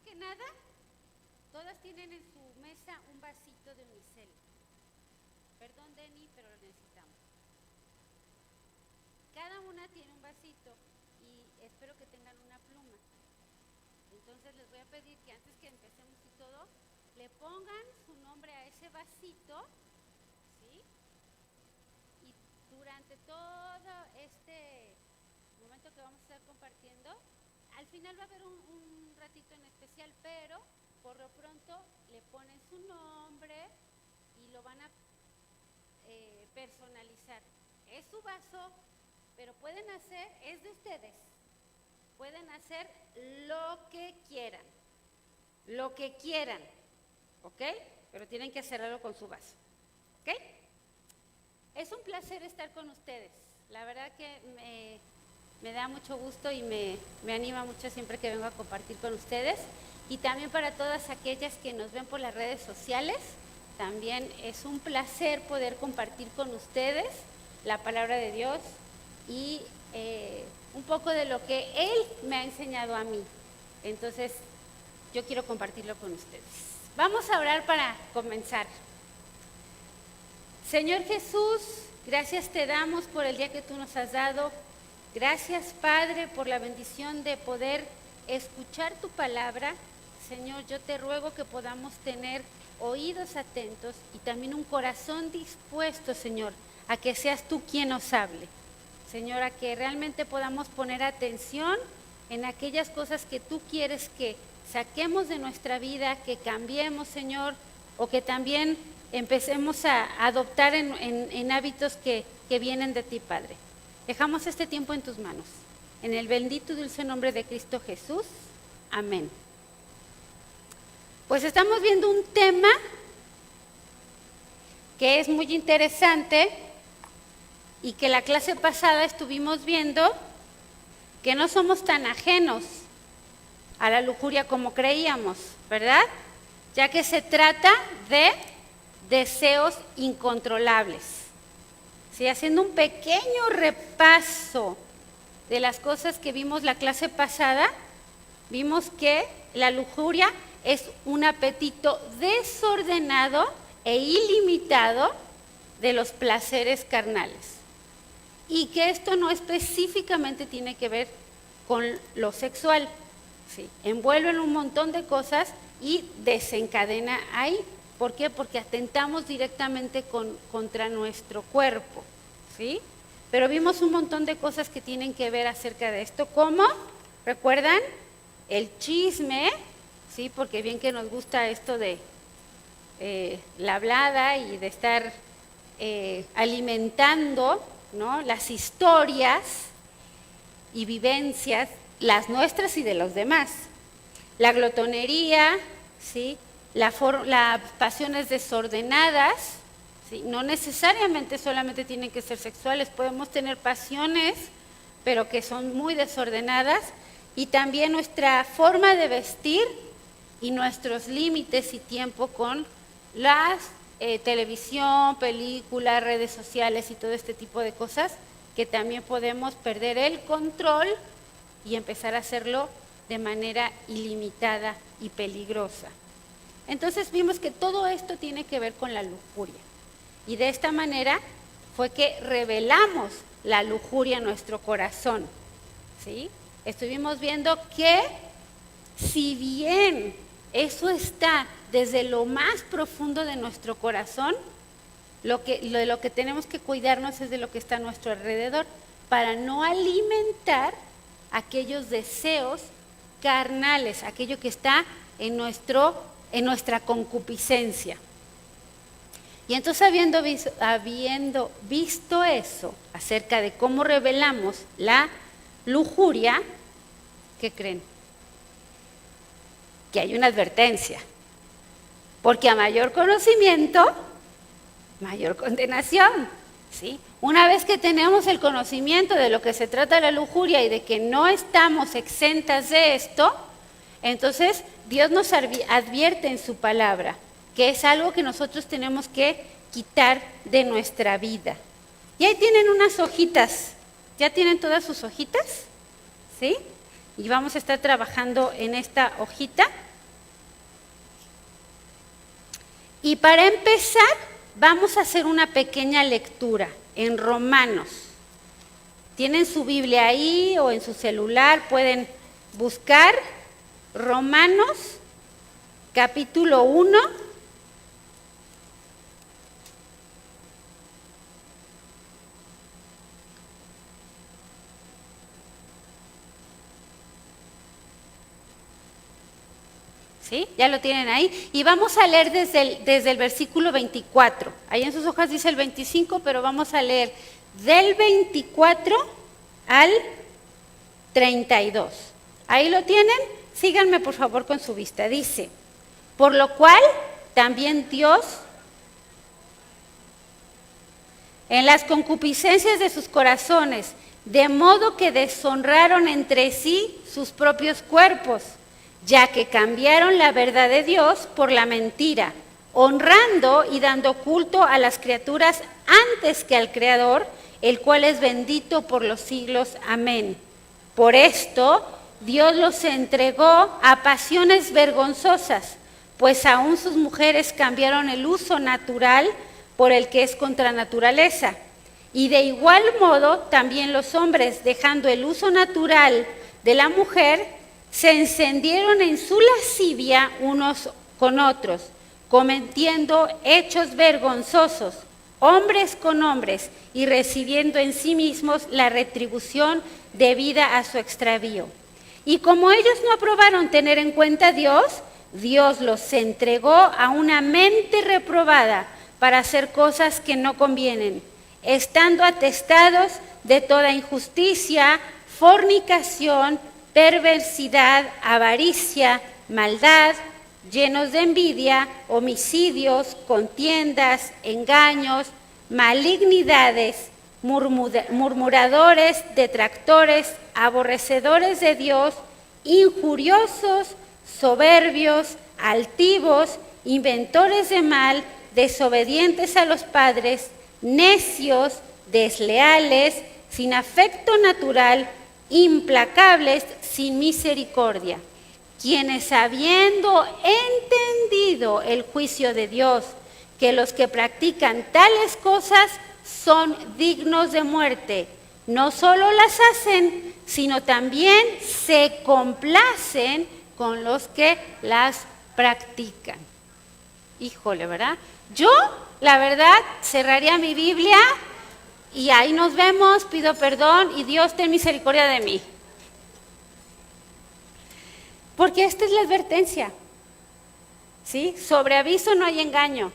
que nada, todas tienen en su mesa un vasito de unicel. Perdón, Denny, pero lo necesitamos. Cada una tiene un vasito y espero que tengan una pluma. Entonces les voy a pedir que antes que empecemos y todo, le pongan su nombre a ese vasito, ¿sí? Y durante todo este momento que vamos a estar compartiendo, al final va a haber un ratito en especial, pero por lo pronto le ponen su nombre y lo van a personalizar. Es su vaso, pero pueden hacer, es de ustedes, pueden hacer lo que quieran, ¿ok? Pero tienen que hacerlo con su vaso, ¿ok? Es un placer estar con ustedes, la verdad que me da mucho gusto y me anima mucho siempre que vengo a compartir con ustedes, y también para todas aquellas que nos ven por las redes sociales, también es un placer poder compartir con ustedes la palabra de Dios y un poco de lo que Él me ha enseñado a mí. Entonces, yo quiero compartirlo con ustedes. Vamos a orar para comenzar. Señor Jesús, gracias te damos por el día que tú nos has dado. Gracias, Padre, por la bendición de poder escuchar tu palabra. Señor, yo te ruego que podamos tener oídos atentos y también un corazón dispuesto, Señor, a que seas tú quien nos hable. Señor, a que realmente podamos poner atención en aquellas cosas que tú quieres que saquemos de nuestra vida, que cambiemos, Señor, o que también empecemos a adoptar en hábitos que vienen de ti, Padre. Dejamos este tiempo en tus manos. En el bendito y dulce nombre de Cristo Jesús. Amén. Pues estamos viendo un tema que es muy interesante y que la clase pasada estuvimos viendo que no somos tan ajenos a la lujuria como creíamos, ¿verdad? Ya que se trata de deseos incontrolables. Sí, haciendo un pequeño repaso de las cosas que vimos la clase pasada, vimos que la lujuria es un apetito desordenado e ilimitado de los placeres carnales. Y que esto no específicamente tiene que ver con lo sexual, ¿sí? Envuelve en un montón de cosas y desencadena ahí. ¿Por qué? Porque atentamos directamente contra nuestro cuerpo, ¿sí? Pero vimos un montón de cosas que tienen que ver acerca de esto, como, ¿recuerdan? El chisme, ¿sí? Porque bien que nos gusta esto de la hablada y de estar alimentando, ¿no?, las historias y vivencias, las nuestras y de los demás. La glotonería, ¿sí? Las pasiones desordenadas, ¿sí? No necesariamente solamente tienen que ser sexuales, podemos tener pasiones, pero que son muy desordenadas, y también nuestra forma de vestir y nuestros límites y tiempo con las televisión, películas, redes sociales y todo este tipo de cosas, que también podemos perder el control y empezar a hacerlo de manera ilimitada y peligrosa. Entonces vimos que todo esto tiene que ver con la lujuria, y de esta manera fue que revelamos la lujuria en nuestro corazón, ¿sí? Estuvimos viendo que si bien eso está desde lo más profundo de nuestro corazón, lo que tenemos que cuidarnos es de lo que está a nuestro alrededor, para no alimentar aquellos deseos carnales, aquello que está en nuestra concupiscencia. Y entonces habiendo visto eso acerca de cómo revelamos la lujuria, ¿qué creen? Que hay una advertencia, porque a mayor conocimiento, mayor condenación, ¿sí? Una vez que tenemos el conocimiento de lo que se trata la lujuria y de que no estamos exentas de esto, entonces Dios nos advierte en su palabra que es algo que nosotros tenemos que quitar de nuestra vida. Y ahí tienen unas hojitas, ¿ya tienen todas sus hojitas? ¿Sí? Y vamos a estar trabajando en esta hojita Y para empezar, vamos a hacer una pequeña lectura en Romanos. Tienen su Biblia ahí o en su celular, pueden buscar Romanos, capítulo 1. ¿Sí? Ya lo tienen ahí. Y vamos a leer desde el versículo 24. Ahí en sus hojas dice el 25, pero vamos a leer del 24 al 32. ¿Ahí lo tienen? Síganme por favor con su vista. Dice, por lo cual también Dios, en las concupiscencias de sus corazones, de modo que deshonraron entre sí sus propios cuerpos, ya que cambiaron la verdad de Dios por la mentira, honrando y dando culto a las criaturas antes que al Creador, el cual es bendito por los siglos. Amén. Por esto, Dios los entregó a pasiones vergonzosas, pues aún sus mujeres cambiaron el uso natural por el que es contra naturaleza. Y de igual modo, también los hombres, dejando el uso natural de la mujer, se encendieron en su lascivia unos con otros, cometiendo hechos vergonzosos, hombres con hombres, y recibiendo en sí mismos la retribución debida a su extravío. Y como ellos no aprobaron tener en cuenta a Dios, Dios los entregó a una mente reprobada para hacer cosas que no convienen, estando atestados de toda injusticia, fornicación, perversidad, avaricia, maldad, llenos de envidia, homicidios, contiendas, engaños, malignidades, murmuradores, detractores, aborrecedores de Dios, injuriosos, soberbios, altivos, inventores de mal, desobedientes a los padres, necios, desleales, sin afecto natural, implacables, sin misericordia, quienes habiendo entendido el juicio de Dios, que los que practican tales cosas son dignos de muerte, no solo las hacen, sino también se complacen con los que las practican. Híjole, ¿verdad? Yo, la verdad, cerraría mi Biblia y ahí nos vemos, pido perdón y Dios ten misericordia de mí. Porque esta es la advertencia, ¿sí? Sobre aviso no hay engaño.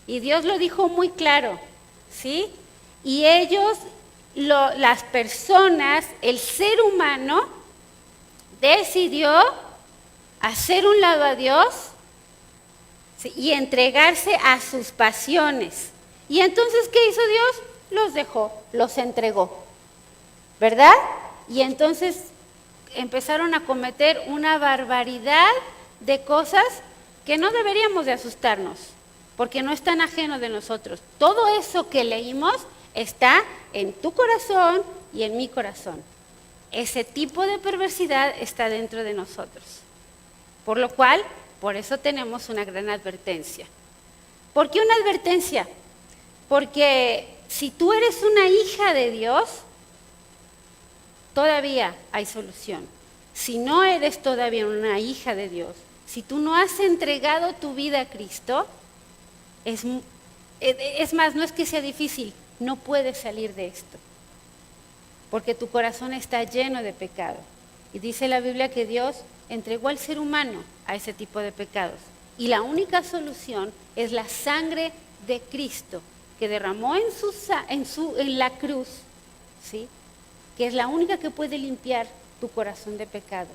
Y Dios lo dijo muy claro, ¿sí? Y ellos, las personas, el ser humano, decidió hacer un lado a Dios, ¿sí? Y entregarse a sus pasiones. Y entonces, ¿qué hizo Dios? Los dejó, los entregó, ¿verdad? Y entonces empezaron a cometer una barbaridad de cosas que no deberíamos de asustarnos, porque no están ajenos de nosotros. Todo eso que leímos está en tu corazón y en mi corazón. Ese tipo de perversidad está dentro de nosotros. Por lo cual, por eso tenemos una gran advertencia. ¿Por qué una advertencia? Porque si tú eres una hija de Dios, todavía hay solución. Si no eres todavía una hija de Dios, si tú no has entregado tu vida a Cristo, es más, no es que sea difícil, no puedes salir de esto. Porque tu corazón está lleno de pecado. Y dice la Biblia que Dios entregó al ser humano a ese tipo de pecados. Y la única solución es la sangre de Cristo, que derramó en la cruz, ¿sí? Que es la única que puede limpiar tu corazón de pecado.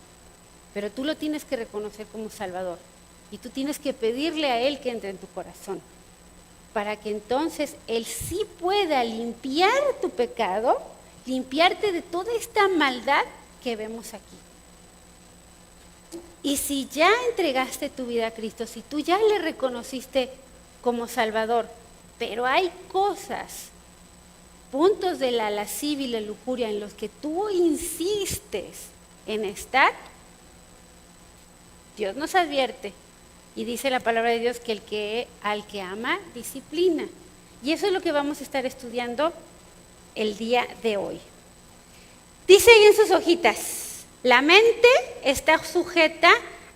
Pero tú lo tienes que reconocer como Salvador. Y tú tienes que pedirle a Él que entre en tu corazón, para que entonces Él sí pueda limpiar tu pecado, limpiarte de toda esta maldad que vemos aquí. Y si ya entregaste tu vida a Cristo, si tú ya le reconociste como Salvador, pero hay cosas, puntos de la lascivia y la lujuria en los que tú insistes en estar, Dios nos advierte Y dice la palabra de Dios que al que ama, disciplina. Y eso es lo que vamos a estar estudiando el día de hoy. Dice ahí en sus hojitas, la mente está sujeta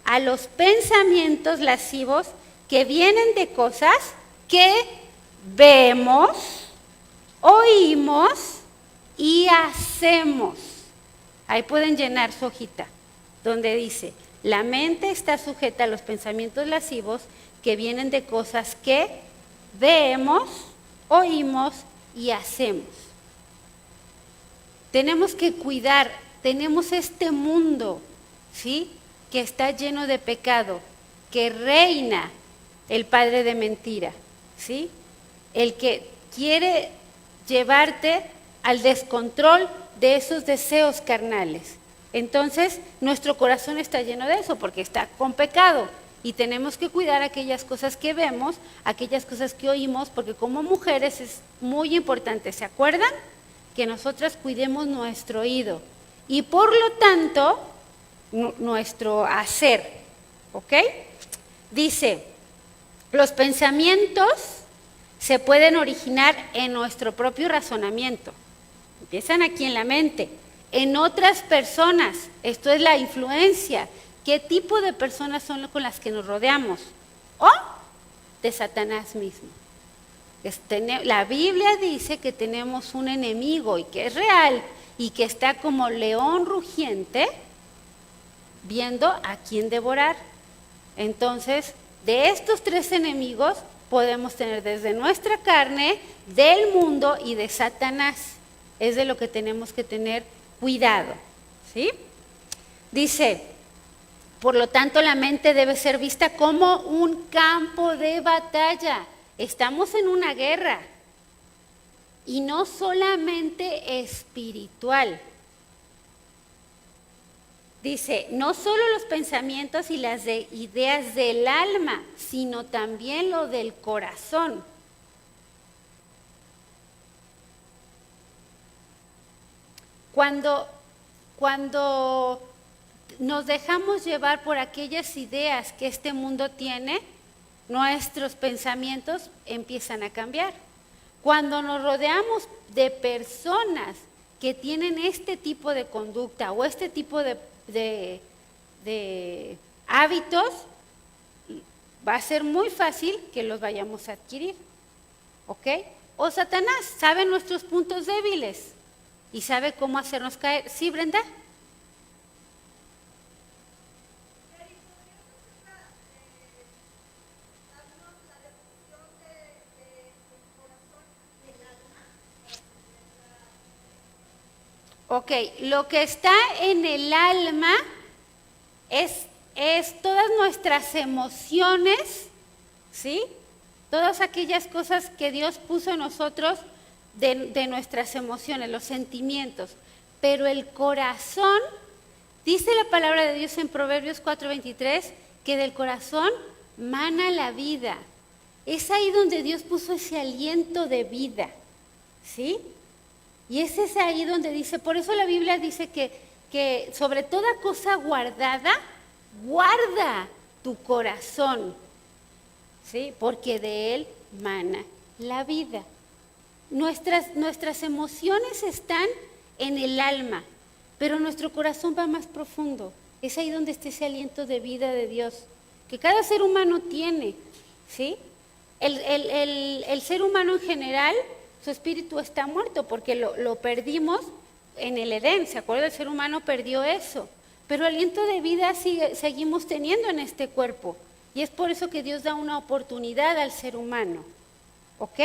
a los pensamientos lascivos que vienen de cosas que vemos, oímos y hacemos. Ahí pueden llenar su hojita, donde dice, la mente está sujeta a los pensamientos lascivos que vienen de cosas que vemos, oímos y hacemos. Tenemos que cuidar, tenemos este mundo, ¿sí?, que está lleno de pecado, que reina el padre de mentira, ¿sí?, el que quiere llevarte al descontrol de esos deseos carnales. Entonces, nuestro corazón está lleno de eso, porque está con pecado. Y tenemos que cuidar aquellas cosas que vemos, aquellas cosas que oímos, porque como mujeres es muy importante, ¿se acuerdan? Que nosotras cuidemos nuestro oído. Y por lo tanto, nuestro hacer, ¿ok? Dice, los pensamientos se pueden originar en nuestro propio razonamiento. Empiezan aquí en la mente, en otras personas. Esto es la influencia. ¿Qué tipo de personas son con las que nos rodeamos? O de Satanás mismo. La Biblia dice que tenemos un enemigo y que es real y que está como león rugiente viendo a quién devorar. Entonces, de estos tres enemigos podemos tener desde nuestra carne, del mundo y de Satanás. Es de lo que tenemos que tener cuidado, ¿sí? Dice, por lo tanto, la mente debe ser vista como un campo de batalla. Estamos en una guerra y no solamente espiritual. Dice, no solo los pensamientos y las ideas del alma, sino también lo del corazón. Cuando nos dejamos llevar por aquellas ideas que este mundo tiene, nuestros pensamientos empiezan a cambiar. Cuando nos rodeamos de personas que tienen este tipo de conducta o este tipo de hábitos, va a ser muy fácil que los vayamos a adquirir, ¿ok? O Satanás sabe nuestros puntos débiles y sabe cómo hacernos caer. ¿Sí, Brenda? Ok, lo que está en el alma es todas nuestras emociones, ¿sí? Todas aquellas cosas que Dios puso en nosotros de nuestras emociones, los sentimientos. Pero el corazón, dice la palabra de Dios en Proverbios 4:23, que del corazón mana la vida. Es ahí donde Dios puso ese aliento de vida, ¿sí? Y ese es ahí donde dice, por eso la Biblia dice que sobre toda cosa guardada, guarda tu corazón, ¿sí? Porque de él mana la vida. Nuestras emociones están en el alma, pero nuestro corazón va más profundo. Es ahí donde está ese aliento de vida de Dios, que cada ser humano tiene, ¿sí? El ser humano en general, su espíritu está muerto porque lo perdimos en el Edén, ¿se acuerda? El ser humano perdió eso, pero aliento de vida seguimos teniendo en este cuerpo y es por eso que Dios da una oportunidad al ser humano, ¿ok?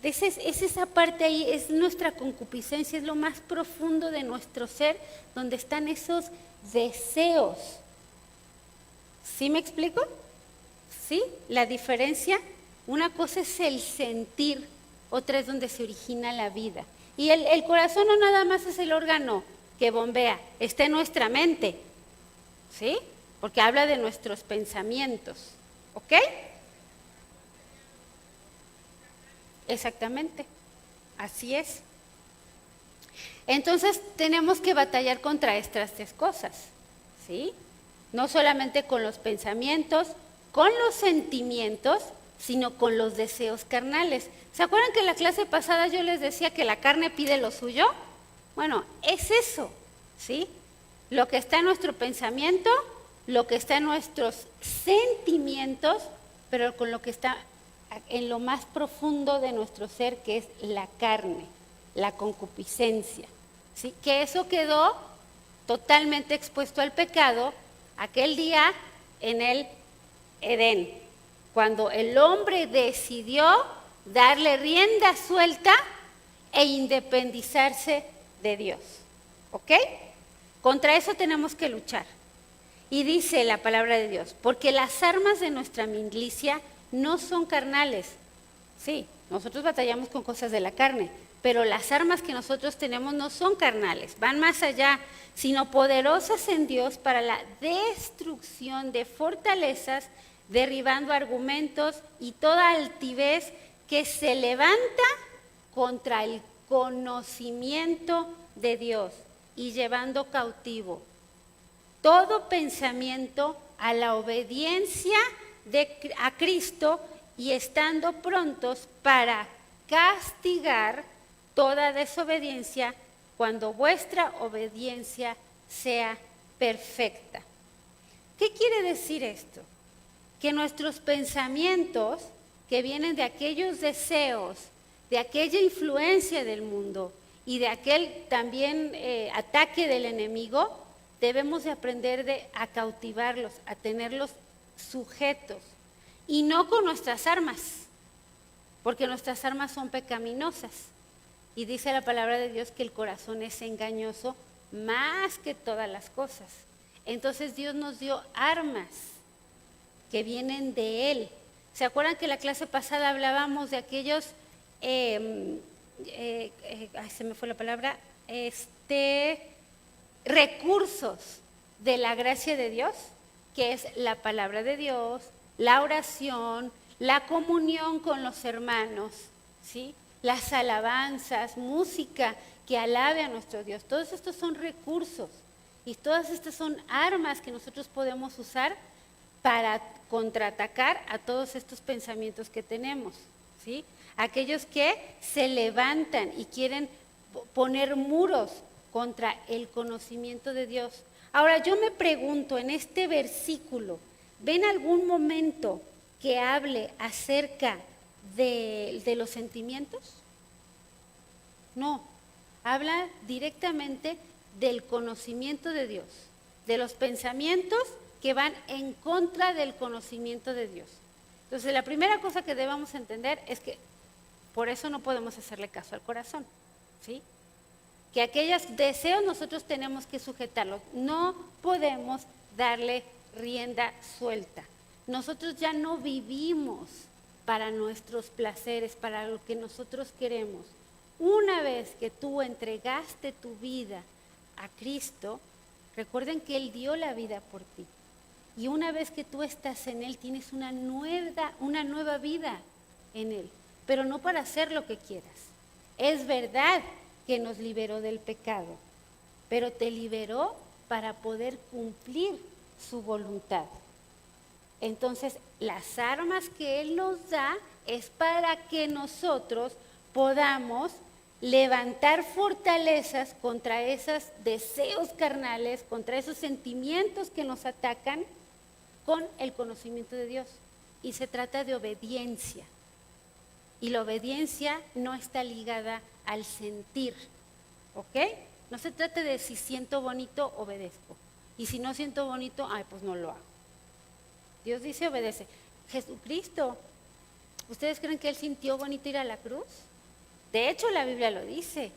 Es esa parte ahí, es nuestra concupiscencia, es lo más profundo de nuestro ser, donde están esos deseos. ¿Sí me explico? ¿Sí? La diferencia, una cosa es el sentir, otra es donde se origina la vida. Y el corazón no nada más es el órgano que bombea, está en nuestra mente, ¿sí? Porque habla de nuestros pensamientos, ¿ok? Exactamente, así es. Entonces tenemos que batallar contra estas tres cosas, ¿sí? No solamente con los pensamientos, con los sentimientos, sino con los deseos carnales. ¿Se acuerdan que en la clase pasada yo les decía que la carne pide lo suyo? Bueno, es eso, ¿sí? Lo que está en nuestro pensamiento, lo que está en nuestros sentimientos, pero con lo que está en lo más profundo de nuestro ser, que es la carne, la concupiscencia, ¿sí? Que eso quedó totalmente expuesto al pecado aquel día en el Edén, cuando el hombre decidió darle rienda suelta e independizarse de Dios, ¿ok? Contra eso tenemos que luchar. Y dice la palabra de Dios, porque las armas de nuestra milicia no son carnales. Sí, nosotros batallamos con cosas de la carne, pero las armas que nosotros tenemos no son carnales, van más allá, sino poderosas en Dios para la destrucción de fortalezas, derribando argumentos y toda altivez que se levanta contra el conocimiento de Dios y llevando cautivo todo pensamiento a la obediencia a Cristo y estando prontos para castigar toda desobediencia cuando vuestra obediencia sea perfecta. ¿Qué quiere decir esto? Que nuestros pensamientos, que vienen de aquellos deseos, de aquella influencia del mundo y de aquel también ataque del enemigo, debemos de aprender a cautivarlos, a tenerlos sujetos, y no con nuestras armas, porque nuestras armas son pecaminosas. Y dice la palabra de Dios que el corazón es engañoso más que todas las cosas. Entonces Dios nos dio armas que vienen de Él. ¿Se acuerdan que la clase pasada hablábamos de aquellos, se me fue la palabra, recursos de la gracia de Dios, que es la palabra de Dios, la oración, la comunión con los hermanos, ¿sí? Las alabanzas, música que alabe a nuestro Dios? Todos estos son recursos y todas estas son armas que nosotros podemos usar para contraatacar a todos estos pensamientos que tenemos, ¿sí? Aquellos que se levantan y quieren poner muros contra el conocimiento de Dios. Ahora yo me pregunto, en este versículo, ¿ven algún momento que hable acerca de los sentimientos? No, habla directamente del conocimiento de Dios, de los pensamientos que van en contra del conocimiento de Dios. Entonces, la primera cosa que debemos entender es que por eso no podemos hacerle caso al corazón, ¿sí? Que aquellos deseos nosotros tenemos que sujetarlos, no podemos darle rienda suelta. Nosotros ya no vivimos para nuestros placeres, para lo que nosotros queremos. Una vez que tú entregaste tu vida a Cristo, recuerden que Él dio la vida por ti. Y una vez que tú estás en Él, tienes una nueva vida en Él, pero no para hacer lo que quieras. Es verdad que nos liberó del pecado, pero te liberó para poder cumplir su voluntad. Entonces, las armas que Él nos da es para que nosotros podamos levantar fortalezas contra esos deseos carnales, contra esos sentimientos que nos atacan con el conocimiento de Dios. Y se trata de obediencia. Y la obediencia no está ligada al sentir, ¿ok? No se trata de si siento bonito, obedezco. Y si no siento bonito, pues no lo hago. Dios dice obedece. Jesucristo, ¿ustedes creen que Él sintió bonito ir a la cruz? De hecho, la Biblia lo dice.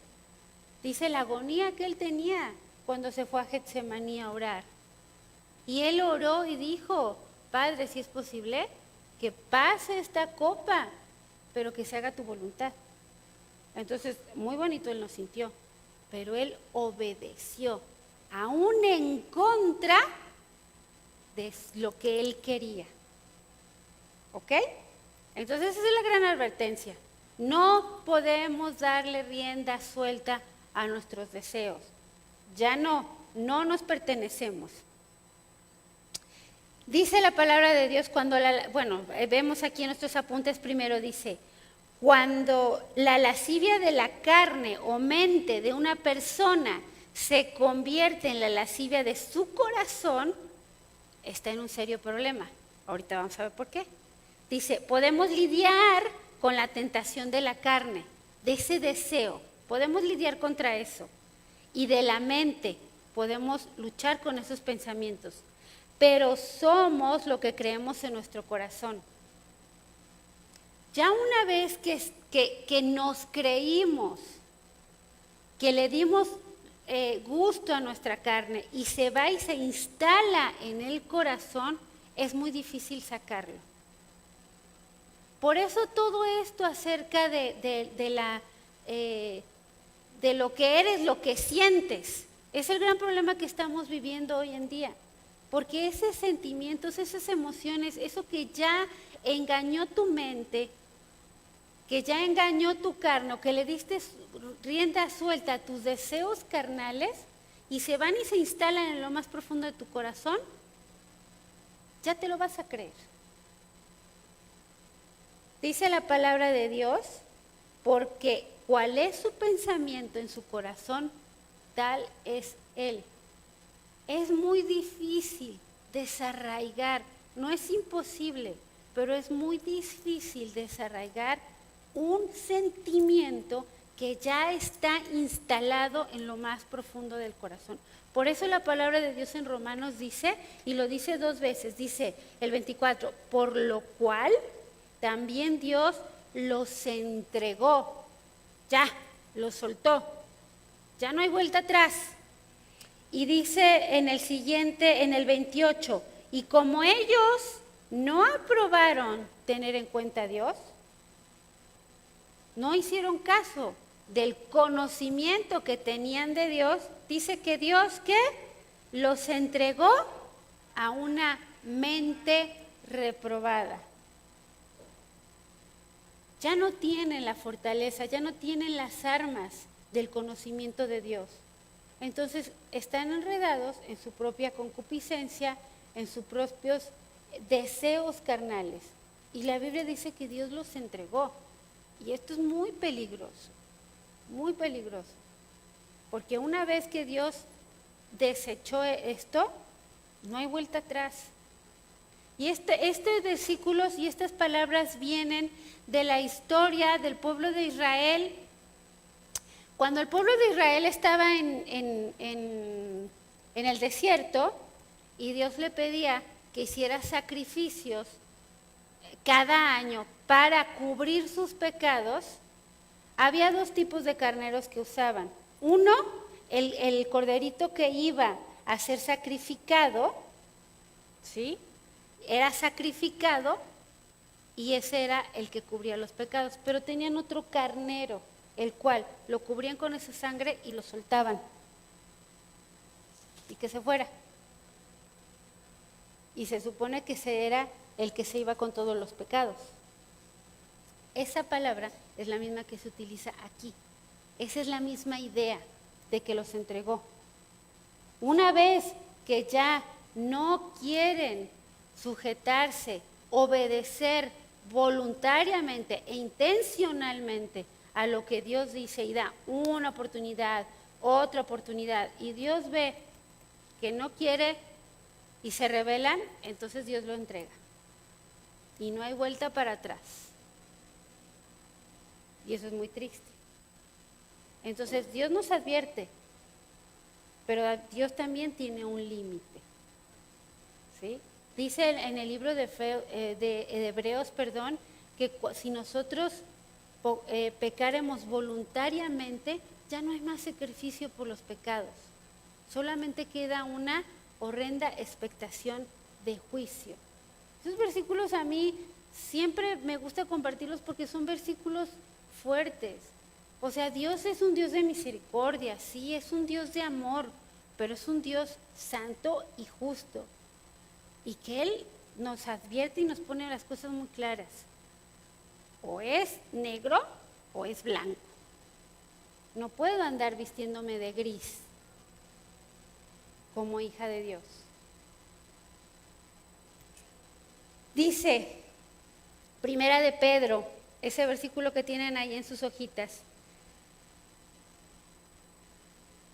Dice la agonía que Él tenía cuando se fue a Getsemaní a orar. Y Él oró y dijo, Padre, si es posible, que pase esta copa, pero que se haga tu voluntad. Entonces, muy bonito Él lo sintió, pero Él obedeció, aún en contra de lo que Él quería. ¿Ok? Entonces, esa es la gran advertencia. No podemos darle rienda suelta a nuestros deseos. Ya no nos pertenecemos. Dice la palabra de Dios vemos aquí en nuestros apuntes primero, dice, cuando la lascivia de la carne o mente de una persona se convierte en la lascivia de su corazón, está en un serio problema. Ahorita vamos a ver por qué. Dice, podemos lidiar con la tentación de la carne, de ese deseo, podemos lidiar contra eso. Y de la mente, podemos luchar con esos pensamientos. Pero somos lo que creemos en nuestro corazón. Ya una vez que nos creímos, que le dimos gusto a nuestra carne y se va y se instala en el corazón, es muy difícil sacarlo. Por eso todo esto acerca de lo que eres, lo que sientes, es el gran problema que estamos viviendo hoy en día. Porque esos sentimientos, esas emociones, eso que ya engañó tu mente, que ya engañó tu carne, o que le diste rienda suelta a tus deseos carnales y se van y se instalan en lo más profundo de tu corazón, ya te lo vas a creer. Dice la palabra de Dios, porque cuál es su pensamiento en su corazón, tal es él. Es muy difícil desarraigar, no es imposible, pero es muy difícil desarraigar un sentimiento que ya está instalado en lo más profundo del corazón. Por eso la palabra de Dios en Romanos dice, y lo dice 2 veces, dice el 24, por lo cual también Dios los entregó, ya, los soltó, ya no hay vuelta atrás. Y dice en el siguiente, en el 28, y como ellos no aprobaron tener en cuenta a Dios, no hicieron caso del conocimiento que tenían de Dios, dice que Dios, ¿qué? Los entregó a una mente reprobada. Ya no tienen la fortaleza, ya no tienen las armas del conocimiento de Dios. Entonces están enredados en su propia concupiscencia, en sus propios deseos carnales. Y la Biblia dice que Dios los entregó. Y esto es muy peligroso, porque una vez que Dios desechó esto, no hay vuelta atrás. Y estos versículos y estas palabras vienen de la historia del pueblo de Israel. Cuando el pueblo de Israel estaba en el desierto y Dios le pedía que hiciera sacrificios cada año para cubrir sus pecados, había 2 tipos de carneros que usaban. Uno, el corderito que iba a ser sacrificado, ¿sí? Era sacrificado y ese era el que cubría los pecados. Pero tenían otro carnero, el cual lo cubrían con esa sangre y lo soltaban. Y que se fuera. Y se supone que ese era el que se iba con todos los pecados. Esa palabra es la misma que se utiliza aquí. Esa es la misma idea de que los entregó. Una vez que ya no quieren sujetarse, obedecer voluntariamente e intencionalmente a lo que Dios dice y da una oportunidad, otra oportunidad, y Dios ve que no quiere y se rebelan, entonces Dios lo entrega. Y no hay vuelta para atrás. Y eso es muy triste. Entonces Dios nos advierte, pero Dios también tiene un límite. ¿Sí? Dice en el libro de Hebreos, que si nosotros pecáremos voluntariamente, ya no hay más sacrificio por los pecados. Solamente queda una horrenda expectación de juicio. Esos versículos a mí siempre me gusta compartirlos porque son versículos fuertes. O sea, Dios es un Dios de misericordia, sí, es un Dios de amor, pero es un Dios santo y justo. Y que Él nos advierte y nos pone las cosas muy claras. O es negro o es blanco. No puedo andar vistiéndome de gris como hija de Dios. Dice, Primera de Pedro, ese versículo que tienen ahí en sus hojitas.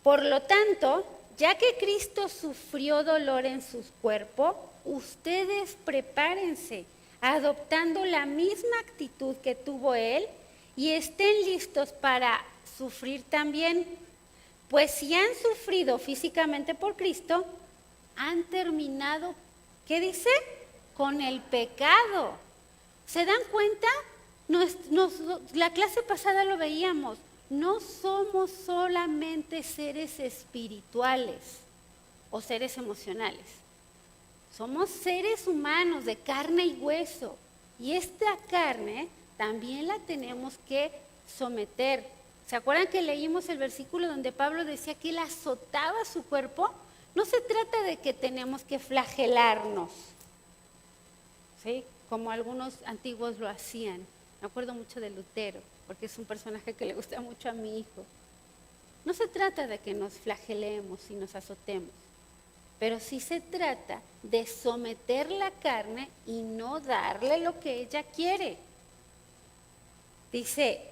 Por lo tanto, ya que Cristo sufrió dolor en su cuerpo, ustedes prepárense, adoptando la misma actitud que tuvo Él y estén listos para sufrir también. Pues si han sufrido físicamente por Cristo, han terminado, ¿qué dice? Con el pecado. ¿Se dan cuenta? La clase pasada lo veíamos. No somos solamente seres espirituales o seres emocionales. Somos seres humanos de carne y hueso. Y esta carne también la tenemos que someter. ¿Se acuerdan que leímos el versículo donde Pablo decía que él azotaba su cuerpo? No se trata de que tenemos que flagelarnos, ¿sí? Como algunos antiguos lo hacían. Me acuerdo mucho de Lutero, porque es un personaje que le gusta mucho a mi hijo. No se trata de que nos flagelemos y nos azotemos, pero sí se trata de someter la carne y no darle lo que ella quiere. Dice,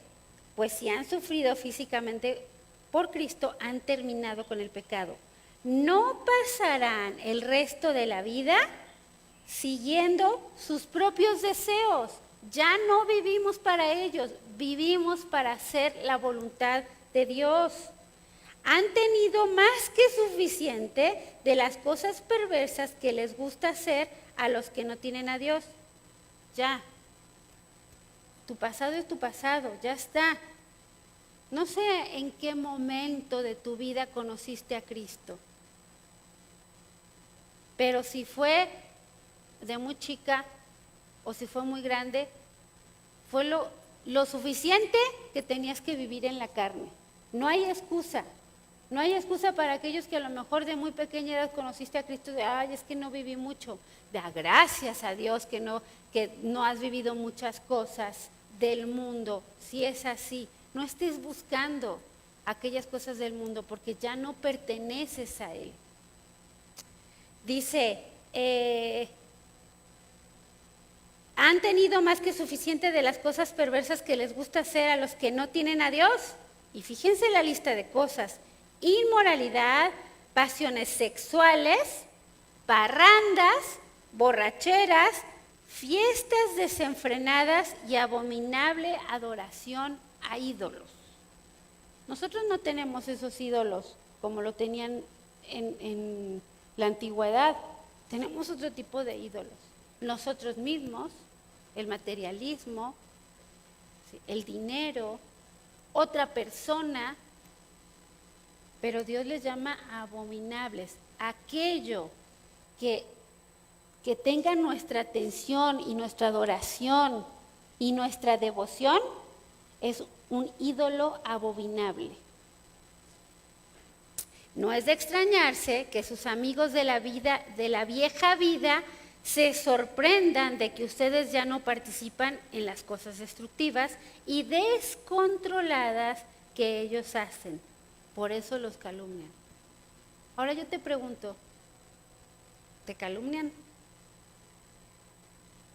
pues si han sufrido físicamente por Cristo, han terminado con el pecado. No pasarán el resto de la vida siguiendo sus propios deseos. Ya no vivimos para ellos, vivimos para hacer la voluntad de Dios. Han tenido más que suficiente de las cosas perversas que les gusta hacer a los que no tienen a Dios. Ya. Tu pasado es tu pasado, ya está. No sé en qué momento de tu vida conociste a Cristo, pero si fue de muy chica o si fue muy grande, fue lo suficiente que tenías que vivir en la carne. No hay excusa. No hay excusa para aquellos que a lo mejor de muy pequeña edad conociste a Cristo, de, ay, es que no viví mucho. Da gracias a Dios que no has vivido muchas cosas del mundo. Si es así, no estés buscando aquellas cosas del mundo porque ya no perteneces a Él. Dice, han tenido más que suficiente de las cosas perversas que les gusta hacer a los que no tienen a Dios. Y fíjense la lista de cosas: inmoralidad, pasiones sexuales, parrandas, borracheras, fiestas desenfrenadas y abominable adoración a ídolos. Nosotros no tenemos esos ídolos como lo tenían en la antigüedad. Tenemos otro tipo de ídolos. Nosotros mismos, el materialismo, ¿sí?, el dinero, otra persona, pero Dios les llama abominables. Aquello que tenga nuestra atención y nuestra adoración y nuestra devoción es un ídolo abominable. No es de extrañarse que sus amigos de la vieja vida se sorprendan de que ustedes ya no participan en las cosas destructivas y descontroladas que ellos hacen. Por eso los calumnian. Ahora yo te pregunto, ¿te calumnian?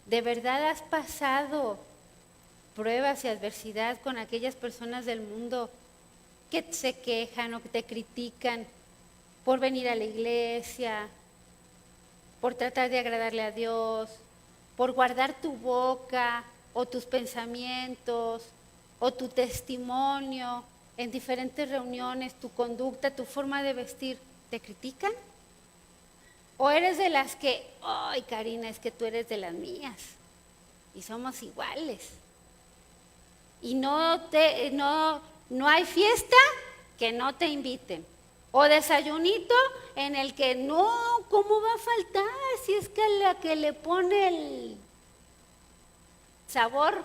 ¿De verdad has pasado pruebas y adversidad con aquellas personas del mundo que se quejan o que te critican por venir a la iglesia, por tratar de agradarle a Dios, por guardar tu boca o tus pensamientos o tu testimonio en diferentes reuniones, tu conducta, tu forma de vestir? ¿Te critican? ¿O eres de las que, ay, Karina, es que tú eres de las mías y somos iguales? Y no hay fiesta que no te inviten. O desayunito en el que no, ¿cómo va a faltar? Si es que la que le pone el sabor,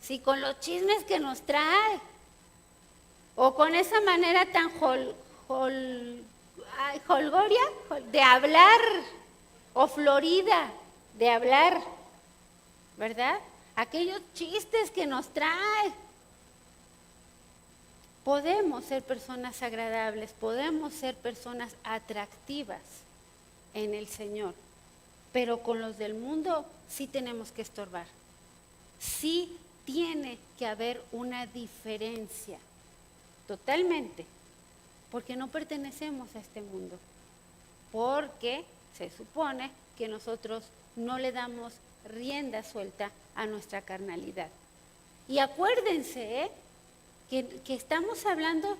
si con los chismes que nos trae, o con esa manera tan holgoria de hablar, o florida de hablar, ¿verdad? Aquellos chistes que nos trae. Podemos ser personas agradables, podemos ser personas atractivas en el Señor. pero con los del mundo sí tenemos que estorbar. Sí tiene que haber una diferencia, totalmente, porque no pertenecemos a este mundo, porque se supone que nosotros no le damos rienda suelta a nuestra carnalidad. Y acuérdense, que estamos hablando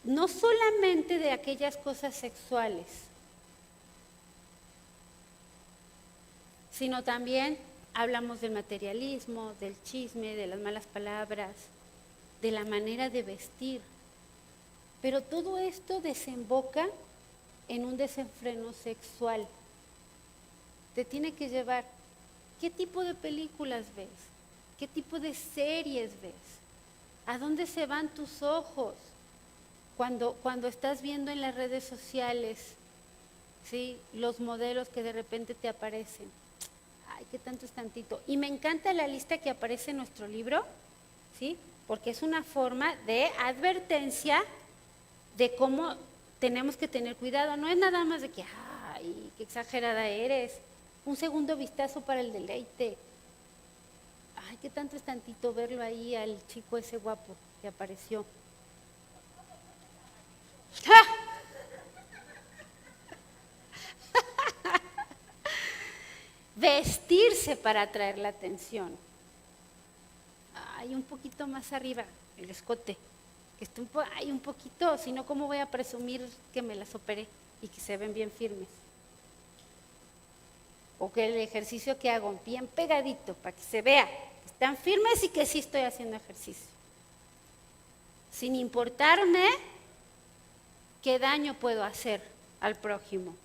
no solamente de aquellas cosas sexuales, sino también hablamos del materialismo, del chisme, de las malas palabras, de la manera de vestir. Pero todo esto desemboca en un desenfreno sexual. Te tiene que llevar, ¿qué tipo de películas ves? ¿Qué tipo de series ves? ¿A dónde se van tus ojos cuando estás viendo en las redes sociales, ¿sí?, los modelos que de repente te aparecen? Ay, qué tanto es tantito. Y me encanta la lista que aparece en nuestro libro, ¿sí?, porque es una forma de advertencia de cómo tenemos que tener cuidado. No es nada más de que, ay, qué exagerada eres. Un segundo vistazo para el deleite. Ay, qué tanto es tantito verlo ahí al chico ese guapo que apareció. Vestirse para atraer la atención. Ay, un poquito más arriba, el escote. Que esté un poquito, si no, ¿cómo voy a presumir que me las operé y que se ven bien firmes? O que el ejercicio que hago bien pegadito, para que se vea que están firmes y que sí estoy haciendo ejercicio. Sin importarme qué daño puedo hacer al prójimo.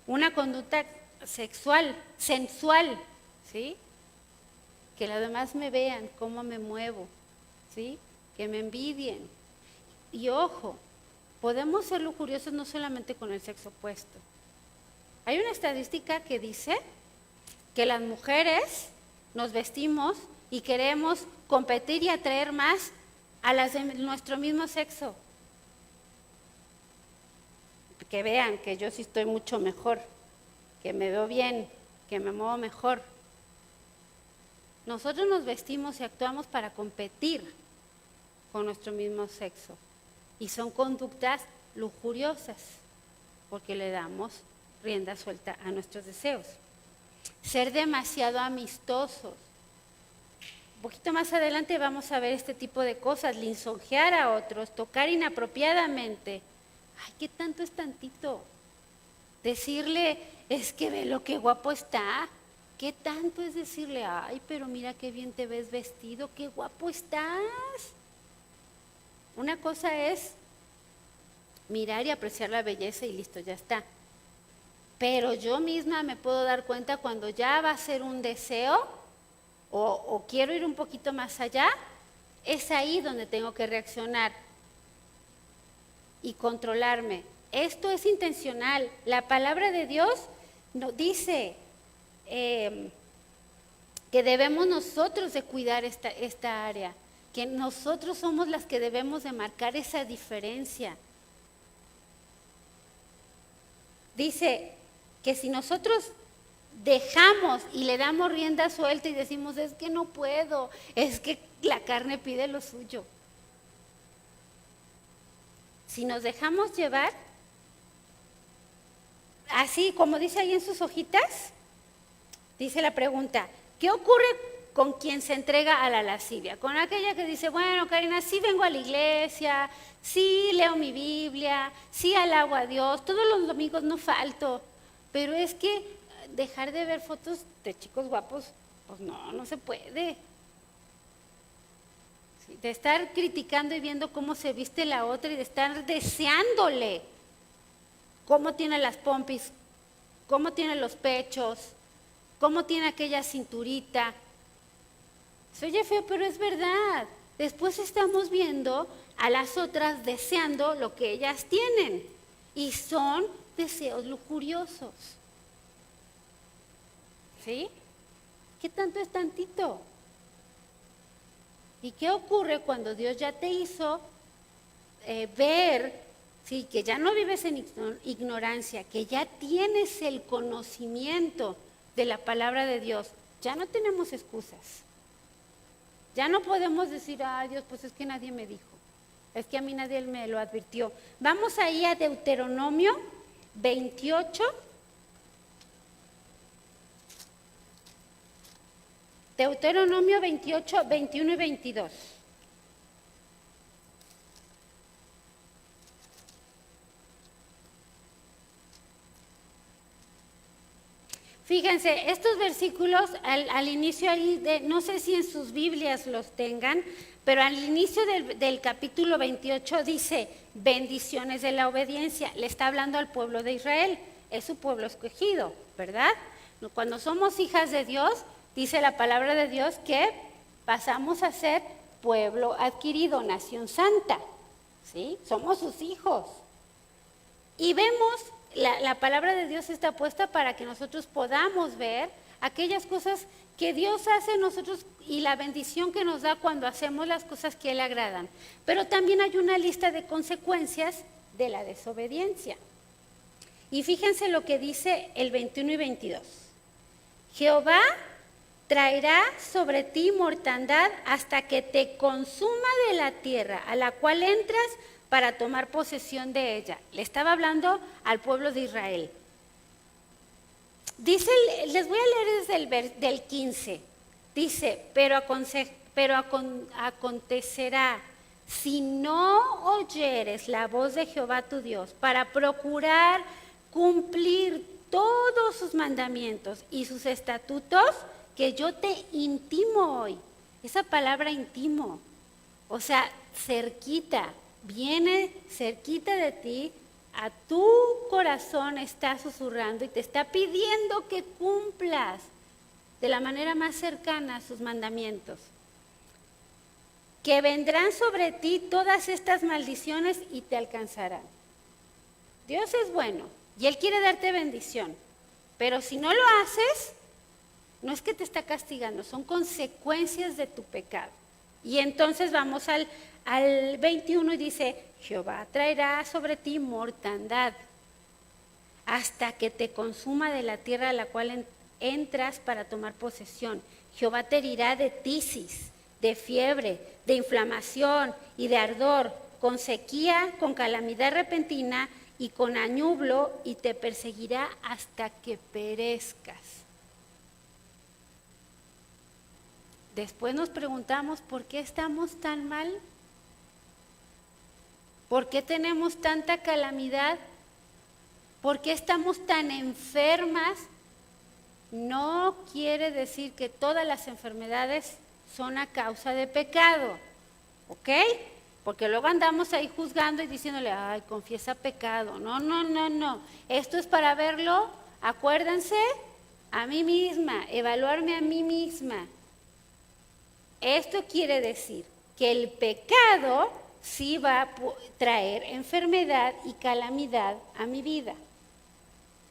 Una conducta sexual, sensual, ¿sí? Que los demás me vean cómo me muevo, ¿sí? Que me envidien. Y ojo, podemos ser lujuriosos no solamente con el sexo opuesto. Hay una estadística que dice que las mujeres nos vestimos y queremos competir y atraer más a las de nuestro mismo sexo. Que vean que yo sí estoy mucho mejor, que me veo bien, que me muevo mejor. Nosotros nos vestimos y actuamos para competir con nuestro mismo sexo. Y son conductas lujuriosas, porque le damos rienda suelta a nuestros deseos. Ser demasiado amistosos. Un poquito más adelante vamos a ver este tipo de cosas, lisonjear a otros, tocar inapropiadamente. Ay, ¿qué tanto es tantito? Decirle, es que ve lo que guapo está. ¿Qué tanto es decirle, ay, pero mira qué bien te ves vestido, qué guapo estás? Una cosa es mirar y apreciar la belleza y listo, ya está. Pero yo misma me puedo dar cuenta cuando ya va a ser un deseo o quiero ir un poquito más allá, es ahí donde tengo que reaccionar y controlarme. Esto es intencional. La palabra de Dios nos dice que debemos nosotros de cuidar esta área, que nosotros somos las que debemos de marcar esa diferencia. Dice que si nosotros dejamos y le damos rienda suelta y decimos, es que no puedo, es que la carne pide lo suyo. Si nos dejamos llevar, así como dice ahí en sus hojitas, dice la pregunta, ¿qué ocurre con quien se entrega a la lascivia? Con aquella que dice, bueno, Karina, sí vengo a la iglesia, sí leo mi Biblia, sí alabo a Dios, todos los domingos no falto, pero es que dejar de ver fotos de chicos guapos, pues no se puede. Sí, de estar criticando y viendo cómo se viste la otra y de estar deseándole cómo tiene las pompis, cómo tiene los pechos, cómo tiene aquella cinturita. Se oye feo, pero es verdad. Después estamos viendo a las otras deseando lo que ellas tienen y son deseos lujuriosos. ¿Sí? ¿Qué tanto es tantito? ¿Y qué ocurre cuando Dios ya te hizo ver Sí, que ya no vives en ignorancia, que ya tienes el conocimiento de la palabra de Dios. Ya no tenemos excusas. Ya no podemos decir, ay Dios, pues es que nadie me dijo. Es que a mí nadie me lo advirtió. Vamos ahí a Deuteronomio 28. Deuteronomio 28, 21 y 22. Fíjense, estos versículos al inicio ahí, no sé si en sus Biblias los tengan, pero al inicio del capítulo 28 dice, bendiciones de la obediencia. Le está hablando al pueblo de Israel, es su pueblo escogido, ¿verdad? Cuando somos hijas de Dios, dice la palabra de Dios que pasamos a ser pueblo adquirido, nación santa, ¿sí? Somos sus hijos. Y vemos, la palabra de Dios está puesta para que nosotros podamos ver aquellas cosas que Dios hace en nosotros y la bendición que nos da cuando hacemos las cosas que Él agradan. Pero también hay una lista de consecuencias de la desobediencia. Y fíjense lo que dice el 21 y 22. Jehová traerá sobre ti mortandad hasta que te consuma de la tierra a la cual entras para tomar posesión de ella. Le estaba hablando al pueblo de Israel. Dice, les voy a leer desde del 15. Dice, pero acontecerá, si no oyeres la voz de Jehová tu Dios, para procurar cumplir todos sus mandamientos y sus estatutos, que yo te intimo hoy. Esa palabra intimo, o sea, cerquita, viene cerquita de ti, a tu corazón está susurrando y te está pidiendo que cumplas de la manera más cercana sus mandamientos. Que vendrán sobre ti todas estas maldiciones y te alcanzarán. Dios es bueno y Él quiere darte bendición, pero si no lo haces, no es que te está castigando, son consecuencias de tu pecado. Y entonces vamos al 21 y dice, Jehová traerá sobre ti mortandad hasta que te consuma de la tierra a la cual entras para tomar posesión. Jehová te herirá de tisis, de fiebre, de inflamación y de ardor, con sequía, con calamidad repentina y con añublo, y te perseguirá hasta que perezcas. Después nos preguntamos, ¿por qué estamos tan mal? ¿Por qué tenemos tanta calamidad? ¿Por qué estamos tan enfermas? No quiere decir que todas las enfermedades son a causa de pecado, ¿ok? Porque luego andamos ahí juzgando y diciéndole, ay, confiesa pecado. No. Esto es para verlo, acuérdense, a mí misma, evaluarme a mí misma. Esto quiere decir que el pecado sí va a traer enfermedad y calamidad a mi vida.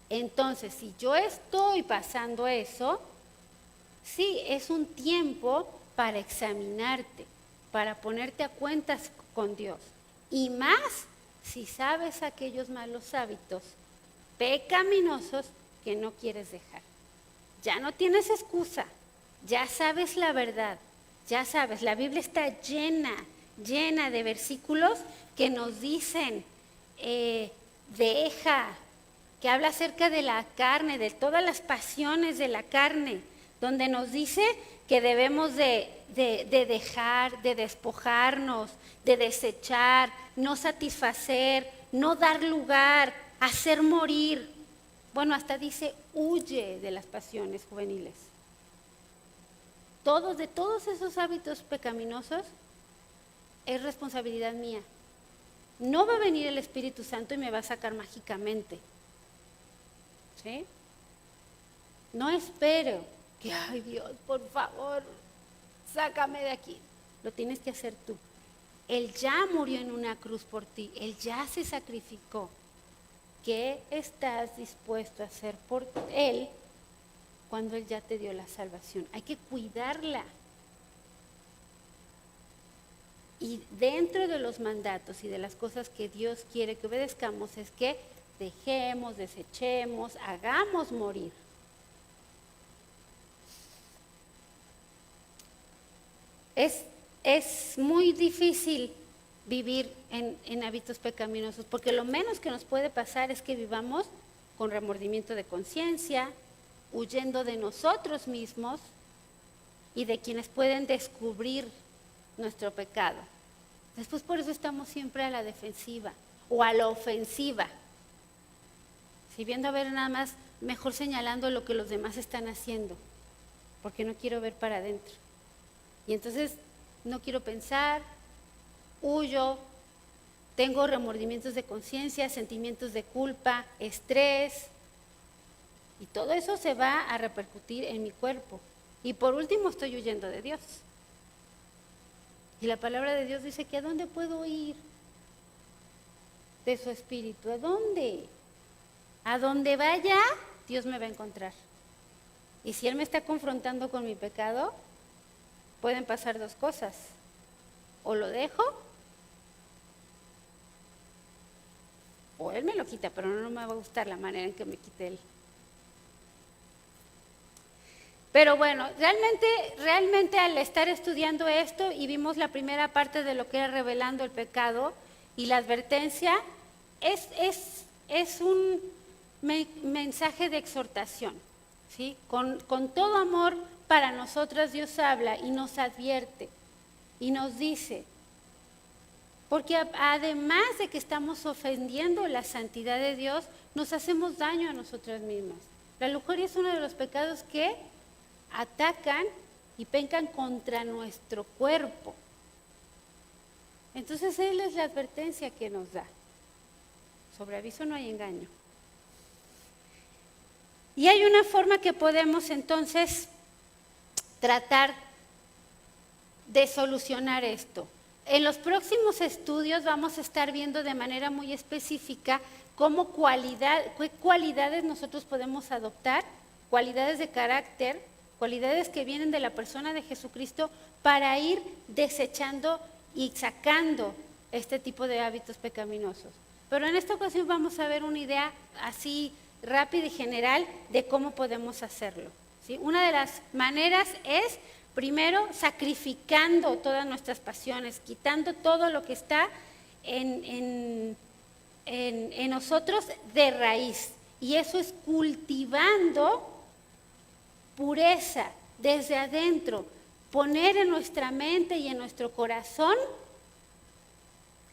Entonces, si yo estoy pasando eso, sí, es un tiempo para examinarte, para ponerte a cuentas con Dios. Y más si sabes aquellos malos hábitos pecaminosos que no quieres dejar. Ya no tienes excusa, ya sabes la verdad. Ya sabes, la Biblia está llena de versículos que nos dicen, deja, que habla acerca de la carne, de todas las pasiones de la carne, donde nos dice que debemos de dejar, de despojarnos, de desechar, no satisfacer, no dar lugar, hacer morir. Bueno, hasta dice, huye de las pasiones juveniles. De todos esos hábitos pecaminosos es responsabilidad mía. No va a venir el Espíritu Santo y me va a sacar mágicamente. ¿Sí? No espero que, ay Dios, por favor, sácame de aquí. Lo tienes que hacer tú. Él ya murió en una cruz por ti. Él ya se sacrificó. ¿Qué estás dispuesto a hacer por Él cuando Él ya te dio la salvación? Hay que cuidarla. Y dentro de los mandatos y de las cosas que Dios quiere que obedezcamos es que dejemos, desechemos, hagamos morir. Es muy difícil vivir en hábitos pecaminosos, porque lo menos que nos puede pasar es que vivamos con remordimiento de conciencia, huyendo de nosotros mismos y de quienes pueden descubrir nuestro pecado. Después por eso estamos siempre a la defensiva o a la ofensiva. Si viendo a ver nada más, mejor señalando lo que los demás están haciendo, porque no quiero ver para adentro. Y entonces no quiero pensar, huyo, tengo remordimientos de conciencia, sentimientos de culpa, estrés, y todo eso se va a repercutir en mi cuerpo. Y por último estoy huyendo de Dios. Y la palabra de Dios dice que ¿a dónde puedo ir de su espíritu? ¿A dónde? A donde vaya, Dios me va a encontrar. Y si Él me está confrontando con mi pecado, pueden pasar dos cosas. O lo dejo, o Él me lo quita, pero no me va a gustar la manera en que me quite Él. Pero bueno, realmente al estar estudiando esto y vimos la primera parte de lo que era revelando el pecado y la advertencia, es un mensaje de exhortación, ¿sí? Con todo amor para nosotras Dios habla y nos advierte y nos dice, porque además de que estamos ofendiendo la santidad de Dios, nos hacemos daño a nosotras mismas. La lujuria es uno de los pecados que atacan y pecan contra nuestro cuerpo. Entonces Él es la advertencia que nos da. Sobre aviso no hay engaño. Y hay una forma que podemos entonces tratar de solucionar esto. En los próximos estudios vamos a estar viendo de manera muy específica qué cualidades nosotros podemos adoptar, cualidades de carácter, cualidades que vienen de la persona de Jesucristo para ir desechando y sacando este tipo de hábitos pecaminosos. Pero en esta ocasión vamos a ver una idea así rápida y general de cómo podemos hacerlo, ¿sí? Una de las maneras es, primero, sacrificando todas nuestras pasiones, quitando todo lo que está en nosotros de raíz. Y eso es cultivando pureza desde adentro, poner en nuestra mente y en nuestro corazón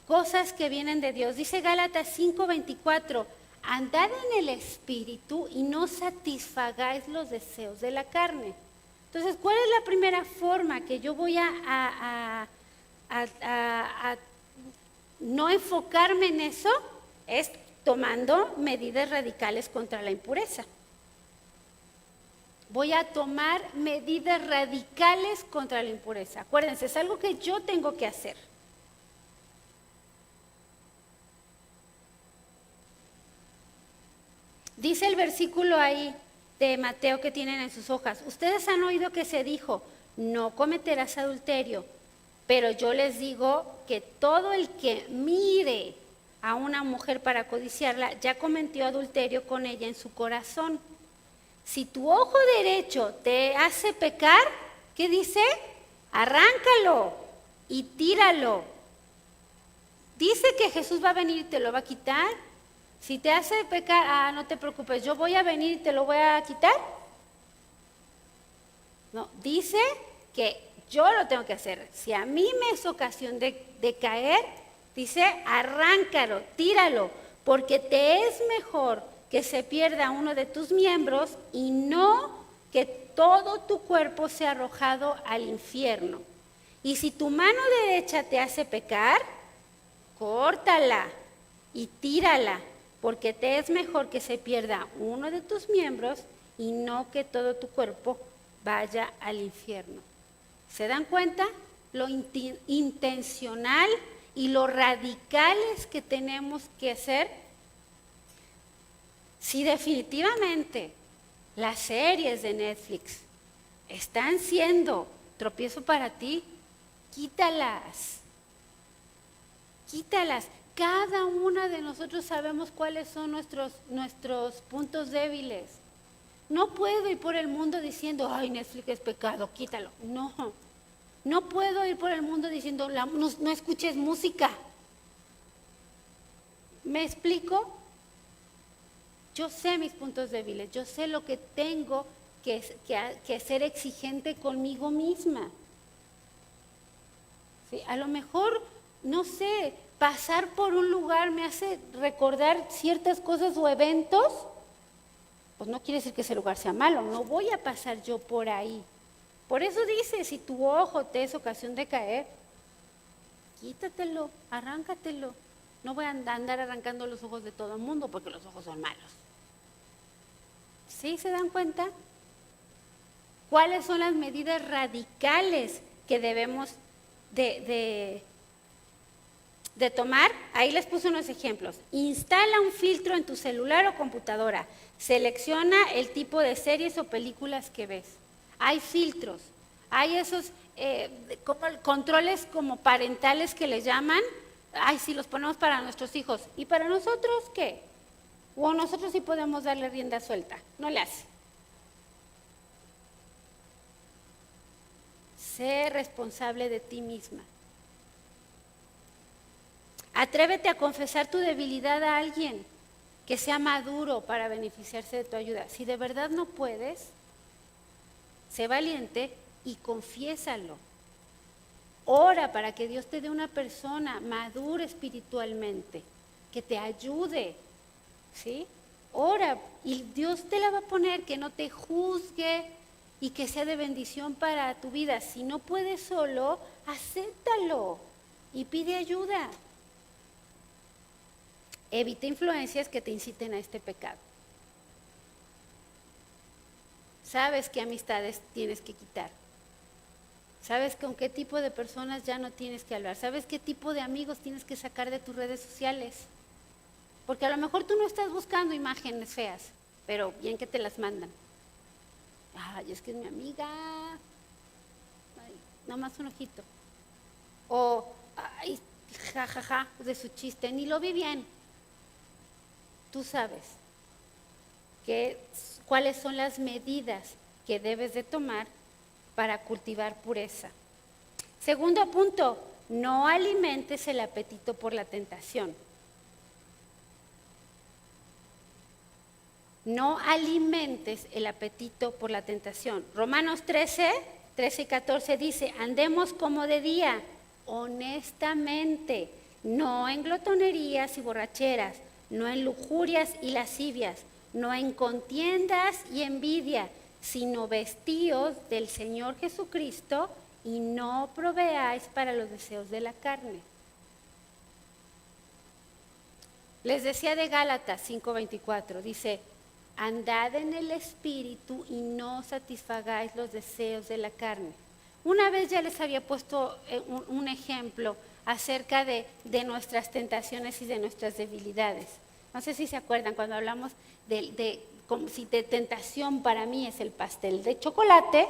cosas que vienen de Dios. Dice Gálatas 5:24, andad en el Espíritu y no satisfagáis los deseos de la carne. Entonces, ¿cuál es la primera forma que yo voy a no enfocarme en eso? Es tomando medidas radicales contra la impureza. Voy a tomar medidas radicales contra la impureza. Acuérdense, es algo que yo tengo que hacer. Dice el versículo ahí de Mateo que tienen en sus hojas. Ustedes han oído que se dijo, no cometerás adulterio, pero yo les digo que todo el que mire a una mujer para codiciarla, ya cometió adulterio con ella en su corazón. Si tu ojo derecho te hace pecar, ¿qué dice? Arráncalo y tíralo. Dice que Jesús va a venir y te lo va a quitar. Si te hace pecar, no te preocupes, yo voy a venir y te lo voy a quitar. No, dice que yo lo tengo que hacer. Si a mí me es ocasión de caer, dice, arráncalo, tíralo, porque te es mejor que se pierda uno de tus miembros y no que todo tu cuerpo sea arrojado al infierno. Y si tu mano derecha te hace pecar, córtala y tírala, porque te es mejor que se pierda uno de tus miembros y no que todo tu cuerpo vaya al infierno. ¿Se dan cuenta? Lo intencional y lo radicales que tenemos que hacer. Si definitivamente las series de Netflix están siendo tropiezo para ti, quítalas. Quítalas. Cada una de nosotros sabemos cuáles son nuestros puntos débiles. No puedo ir por el mundo diciendo, ay, Netflix es pecado, quítalo. No, no puedo ir por el mundo diciendo, no escuches música. ¿Me explico? Yo sé mis puntos débiles, yo sé lo que tengo que ser exigente conmigo misma. ¿Sí? A lo mejor, no sé, pasar por un lugar me hace recordar ciertas cosas o eventos, pues no quiere decir que ese lugar sea malo, no voy a pasar yo por ahí. Por eso dice, si tu ojo te es ocasión de caer, quítatelo, arráncatelo. No voy a andar arrancando los ojos de todo el mundo porque los ojos son malos. ¿Sí se dan cuenta? ¿Cuáles son las medidas radicales que debemos de tomar? Ahí les puse unos ejemplos. Instala un filtro en tu celular o computadora. Selecciona el tipo de series o películas que ves. Hay filtros, hay esos controles como parentales que les llaman. Ay, sí, los ponemos para nuestros hijos. ¿Y para nosotros qué? O nosotros sí podemos darle rienda suelta. No le hace. Sé responsable de ti misma. Atrévete a confesar tu debilidad a alguien que sea maduro para beneficiarse de tu ayuda. Si de verdad no puedes, sé valiente y confiésalo. Ora para que Dios te dé una persona madura espiritualmente, que te ayude, ¿sí? Ora y Dios te la va a poner, que no te juzgue y que sea de bendición para tu vida. Si no puedes solo, acéptalo y pide ayuda. Evita influencias que te inciten a este pecado. Sabes qué amistades tienes que quitar. Sabes con qué tipo de personas ya no tienes que hablar. Sabes qué tipo de amigos tienes que sacar de tus redes sociales. Porque a lo mejor tú no estás buscando imágenes feas, pero bien que te las mandan. Ay, es que es mi amiga. Ay, nomás un ojito. O, ay, jajaja, de su chiste, ni lo vi bien. Tú sabes cuáles son las medidas que debes de tomar para cultivar pureza. Segundo punto, no alimentes el apetito por la tentación. No alimentes el apetito por la tentación. Romanos 13 y 14 dice, andemos como de día, honestamente, no en glotonerías y borracheras, no en lujurias y lascivias, no en contiendas y envidia, sino vestíos del Señor Jesucristo y no proveáis para los deseos de la carne. Les decía de Gálatas 5:24, dice, andad en el Espíritu y no satisfagáis los deseos de la carne. Una vez ya les había puesto un ejemplo acerca de nuestras tentaciones y de nuestras debilidades. No sé si se acuerdan cuando hablamos como si de tentación para mí es el pastel de chocolate,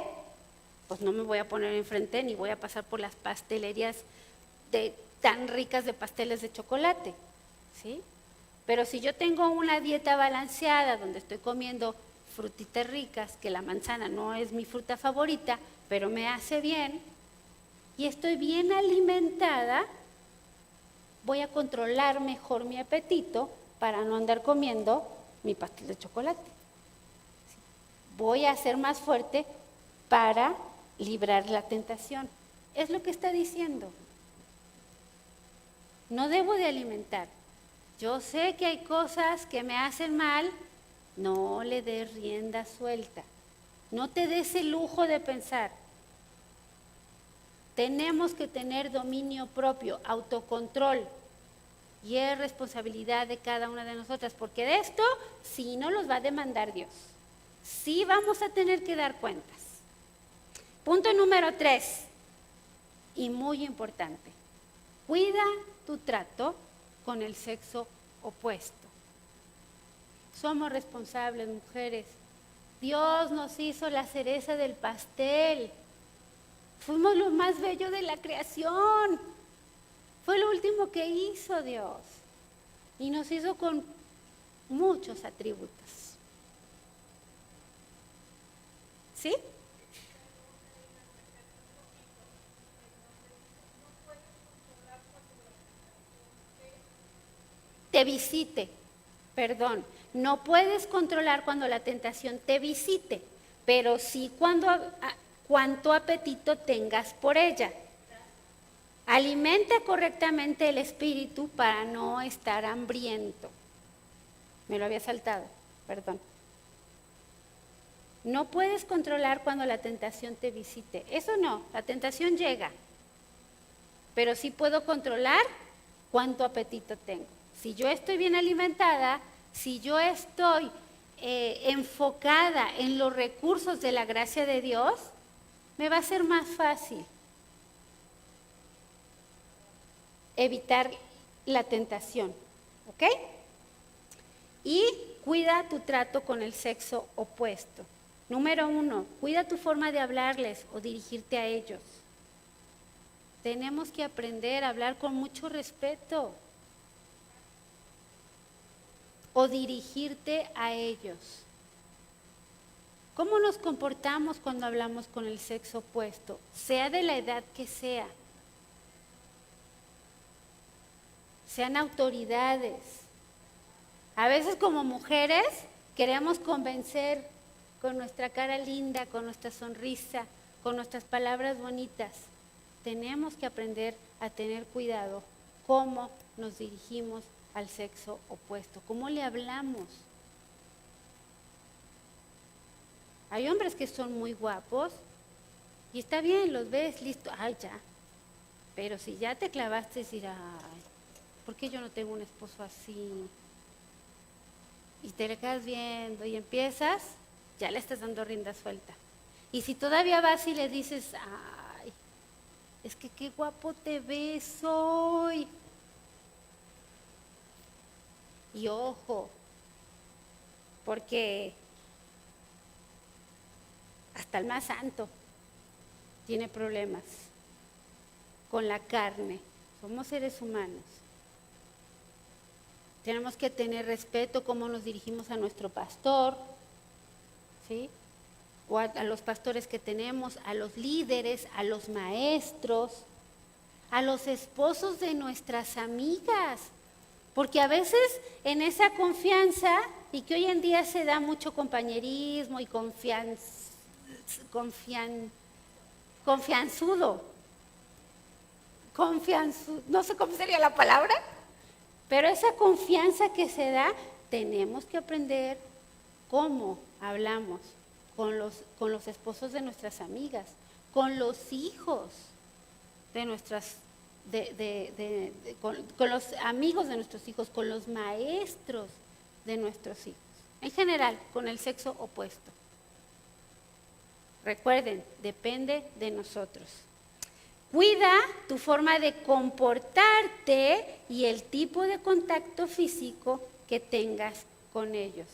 pues no me voy a poner enfrente ni voy a pasar por las pastelerías tan ricas de pasteles de chocolate, ¿sí? Pero si yo tengo una dieta balanceada donde estoy comiendo frutitas ricas, que la manzana no es mi fruta favorita, pero me hace bien, y estoy bien alimentada, voy a controlar mejor mi apetito para no andar comiendo mi pastel de chocolate. Voy a ser más fuerte para librar la tentación. Es lo que está diciendo. No debo de alimentar. Yo sé que hay cosas que me hacen mal, no le des rienda suelta. No te des el lujo de pensar. Tenemos que tener dominio propio, autocontrol. Y es responsabilidad de cada una de nosotras, porque de esto sí nos los va a demandar Dios. Sí vamos a tener que dar cuentas. Punto número 3, y muy importante. Cuida tu trato con el sexo opuesto. Somos responsables, mujeres. Dios nos hizo la cereza del pastel. Fuimos lo más bello de la creación. Fue lo último que hizo Dios. Y nos hizo con muchos atributos. ¿Sí? Te visite, perdón. No puedes controlar cuando la tentación te visite, pero sí cuánto apetito tengas por ella. Alimenta correctamente el espíritu para no estar hambriento. Me lo había saltado, perdón. No puedes controlar cuando la tentación te visite. Eso no, la tentación llega. Pero sí puedo controlar cuánto apetito tengo. Si yo estoy bien alimentada, si yo estoy enfocada en los recursos de la gracia de Dios, me va a ser más fácil evitar la tentación, ¿ok? Y cuida tu trato con el sexo opuesto. Número 1, cuida tu forma de hablarles o dirigirte a ellos. Tenemos que aprender a hablar con mucho respeto o dirigirte a ellos. ¿Cómo nos comportamos cuando hablamos con el sexo opuesto? Sea de la edad que sea. Sean autoridades. A veces como mujeres queremos convencer con nuestra cara linda, con nuestra sonrisa, con nuestras palabras bonitas. Tenemos que aprender a tener cuidado cómo nos dirigimos al sexo opuesto, cómo le hablamos. Hay hombres que son muy guapos y está bien, los ves, listo, ay ya. Pero si ya te clavaste, decir, ay, ¿por qué yo no tengo un esposo así? Y te le quedas viendo y empiezas, ya le estás dando rienda suelta. Y si todavía vas y le dices, ay, es que qué guapo te ves hoy. Y ojo, porque hasta el más santo tiene problemas con la carne. Somos seres humanos. Tenemos que tener respeto cómo nos dirigimos a nuestro pastor, ¿sí? O a los pastores que tenemos, a los líderes, a los maestros, a los esposos de nuestras amigas. Porque a veces en esa confianza, y que hoy en día se da mucho compañerismo y confianzudo, no sé cómo sería la palabra, pero esa confianza que se da, tenemos que aprender cómo hablamos con los esposos de nuestras amigas, con los hijos de nuestras con los amigos de nuestros hijos, con los maestros de nuestros hijos, en general, con el sexo opuesto. Recuerden, depende de nosotros. Cuida tu forma de comportarte y el tipo de contacto físico que tengas con ellos.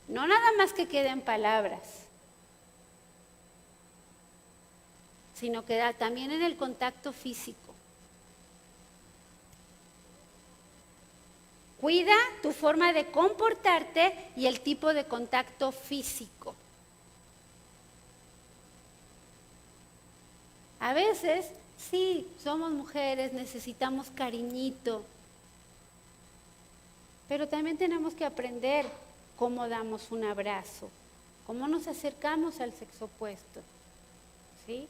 No nada más que queden palabras, sino que también en el contacto físico. Cuida tu forma de comportarte y el tipo de contacto físico. A veces, sí, somos mujeres, necesitamos cariñito, pero también tenemos que aprender cómo damos un abrazo, cómo nos acercamos al sexo opuesto, ¿sí?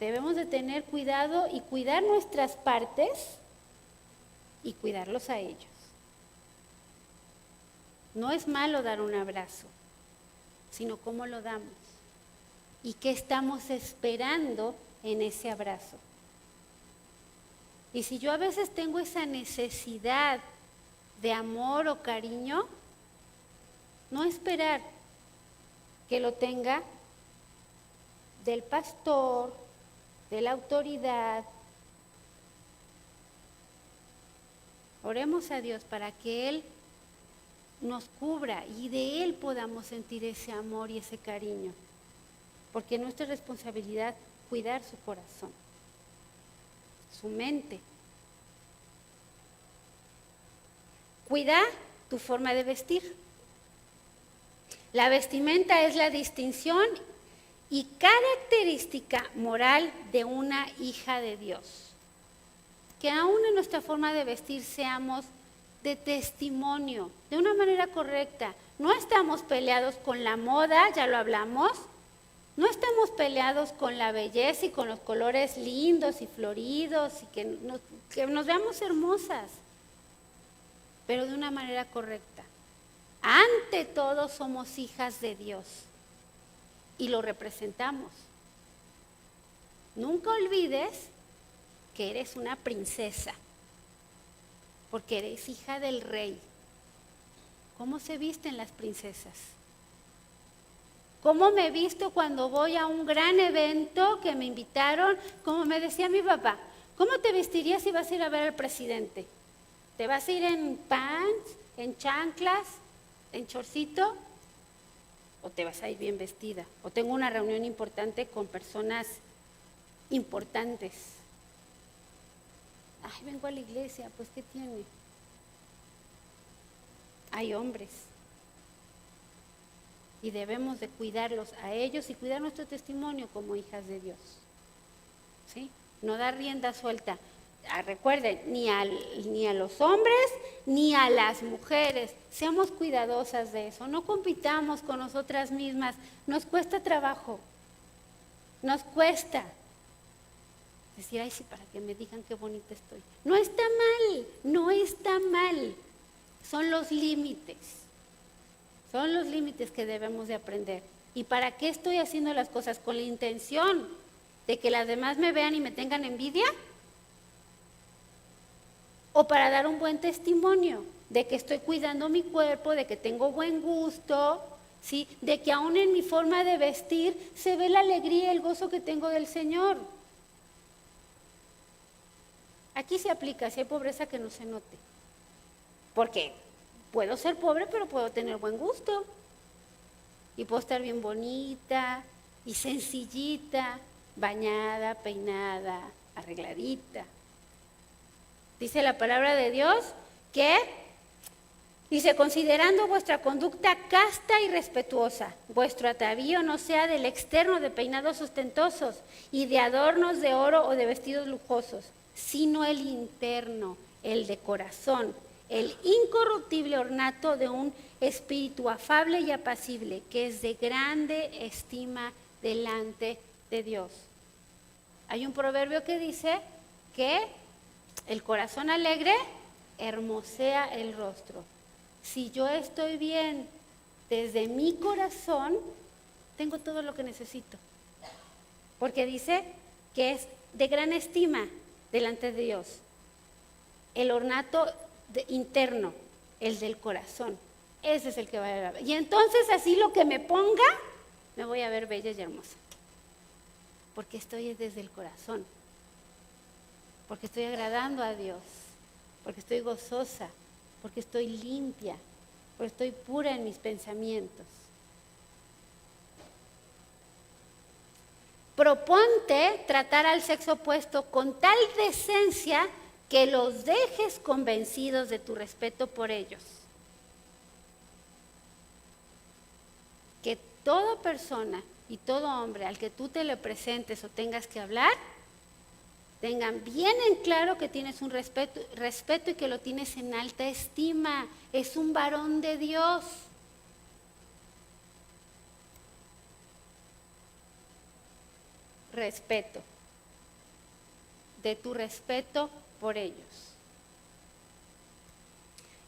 Debemos de tener cuidado y cuidar nuestras partes y cuidarlos a ellos. No es malo dar un abrazo, sino cómo lo damos y qué estamos esperando en ese abrazo. Y si yo a veces tengo esa necesidad de amor o cariño, no esperar que lo tenga del pastor, de la autoridad. Oremos a Dios para que Él nos cubra y de Él podamos sentir ese amor y ese cariño, porque es nuestra responsabilidad cuidar su corazón, su mente, Cuida tu forma de vestir. La vestimenta es la distinción y característica moral de una hija de Dios. Que aún en nuestra forma de vestir seamos de testimonio, de una manera correcta. No estamos peleados con la moda, ya lo hablamos. No estamos peleados con la belleza y con los colores lindos y floridos y que nos veamos hermosas, pero de una manera correcta. Ante todo somos hijas de Dios y lo representamos. Nunca olvides que eres una princesa, porque eres hija del rey. ¿Cómo se visten las princesas? ¿Cómo me visto cuando voy a un gran evento que me invitaron? Como me decía mi papá, ¿cómo te vestirías si vas a ir a ver al presidente? ¿Te vas a ir en pants, en chanclas, en chorcito? ¿O te vas a ir bien vestida? ¿O tengo una reunión importante con personas importantes? Ay, vengo a la iglesia, pues ¿qué tiene? Hay hombres. Y debemos de cuidarlos a ellos y cuidar nuestro testimonio como hijas de Dios. ¿Sí? No dar rienda suelta. Recuerden, ni a los hombres ni a las mujeres. Seamos cuidadosas de eso. No compitamos con nosotras mismas. Nos cuesta trabajo. Nos cuesta. Decir, ay, sí, para que me digan qué bonita estoy. No está mal, no está mal. Son los límites. Son los límites que debemos de aprender. ¿Y para qué estoy haciendo las cosas? ¿Con la intención de que las demás me vean y me tengan envidia? ¿O para dar un buen testimonio de que estoy cuidando mi cuerpo, de que tengo buen gusto, ¿sí? De que aún en mi forma de vestir se ve la alegría y el gozo que tengo del Señor? Aquí se aplica, si hay pobreza que no se note. Porque puedo ser pobre, pero puedo tener buen gusto. Y puedo estar bien bonita y sencillita, bañada, peinada, arregladita. Dice la palabra de Dios que, dice, considerando vuestra conducta casta y respetuosa, vuestro atavío no sea del externo de peinados ostentosos y de adornos de oro o de vestidos lujosos, sino el interno, el de corazón, el incorruptible ornato de un espíritu afable y apacible, que es de grande estima delante de Dios. Hay un proverbio que dice que el corazón alegre hermosea el rostro. Si yo estoy bien desde mi corazón, tengo todo lo que necesito. Porque dice que es de gran estima delante de Dios. El ornato interno, el del corazón, ese es el que va a ver. Y entonces así lo que me ponga, me voy a ver bella y hermosa. Porque estoy desde el corazón. Porque estoy agradando a Dios. Porque estoy gozosa. Porque estoy limpia. Porque estoy pura en mis pensamientos. Proponte tratar al sexo opuesto con tal decencia que los dejes convencidos de tu respeto por ellos. Que toda persona y todo hombre al que tú te le presentes o tengas que hablar, tengan bien en claro que tienes un respeto y que lo tienes en alta estima. Es un varón de Dios. Respeto. De tu respeto por ellos.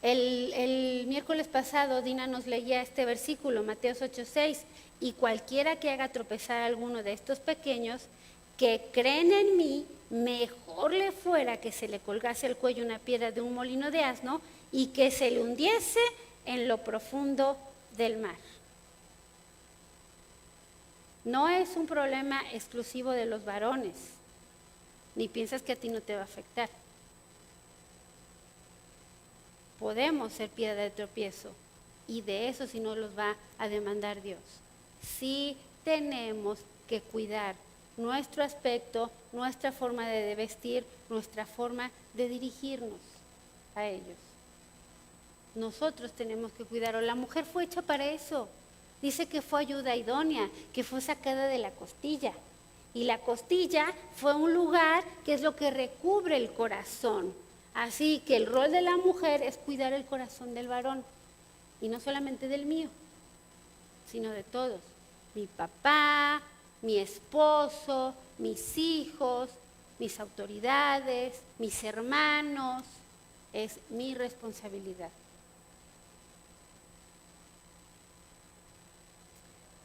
El miércoles pasado Dina nos leía este versículo, Mateo 8:6, y cualquiera que haga tropezar a alguno de estos pequeños que creen en mí, mejor le fuera que se le colgase al cuello una piedra de un molino de asno y que se le hundiese en lo profundo del mar. No es un problema exclusivo de los varones, ni piensas que a ti no te va a afectar. Podemos ser piedra de tropiezo y de eso sí nos los va a demandar Dios. Sí tenemos que cuidar nuestro aspecto, nuestra forma de vestir, nuestra forma de dirigirnos a ellos. nosotros tenemos que cuidarlo. La mujer fue hecha para eso. Dice que fue ayuda idónea, que fue sacada de la costilla. Y la costilla fue un lugar que es lo que recubre el corazón. Así que el rol de la mujer es cuidar el corazón del varón. Y no solamente del mío, sino de todos. Mi papá, mi esposo, mis hijos, mis autoridades, mis hermanos. Es mi responsabilidad.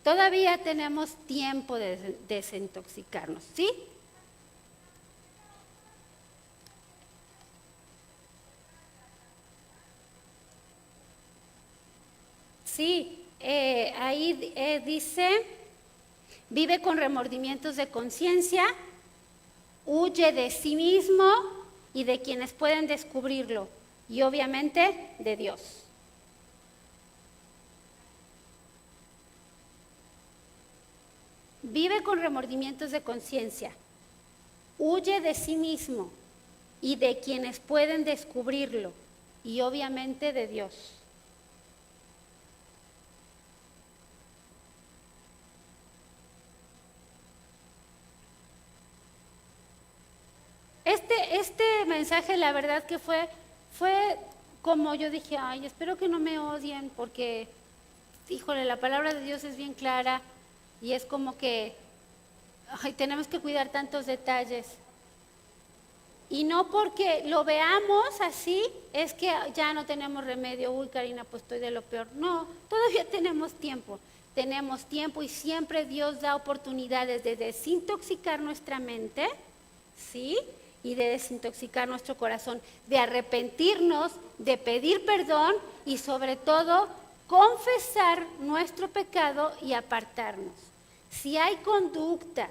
Todavía tenemos tiempo de desintoxicarnos, ¿sí? Sí, ahí dice, vive con remordimientos de conciencia, huye de sí mismo y de quienes pueden descubrirlo, y obviamente de Dios. Vive con remordimientos de conciencia, huye de sí mismo y de quienes pueden descubrirlo, y obviamente de Dios. Este mensaje, la verdad que fue como yo dije, ay, espero que no me odien, porque, híjole, la palabra de Dios es bien clara y es como que, ay, tenemos que cuidar tantos detalles. Y no porque lo veamos así, es que ya no tenemos remedio. Uy, Karina, pues estoy de lo peor. No, todavía tenemos tiempo. Tenemos tiempo y siempre Dios da oportunidades de desintoxicar nuestra mente, ¿sí? Y de desintoxicar nuestro corazón, de arrepentirnos, de pedir perdón y sobre todo confesar nuestro pecado y apartarnos. Si hay conductas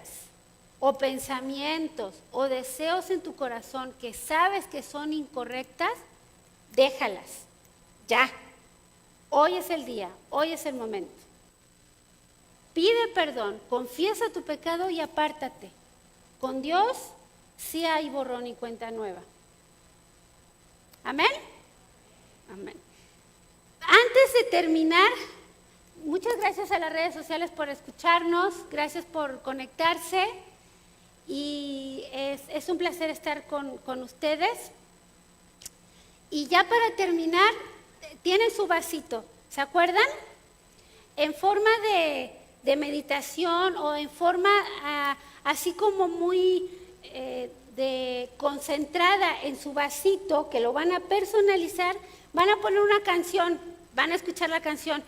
o pensamientos o deseos en tu corazón que sabes que son incorrectas, déjalas, ya. Hoy es el día, hoy es el momento. Pide perdón, confiesa tu pecado y apártate. Con Dios sí hay borrón y cuenta nueva. ¿Amén? Amén. Antes de terminar, muchas gracias a las redes sociales por escucharnos, gracias por conectarse y es un placer estar con ustedes. Y ya para terminar, tienen su vasito, ¿se acuerdan? En forma de meditación o en forma así como muy concentrada en su vasito, que lo van a personalizar, van a poner una canción, van a escuchar la canción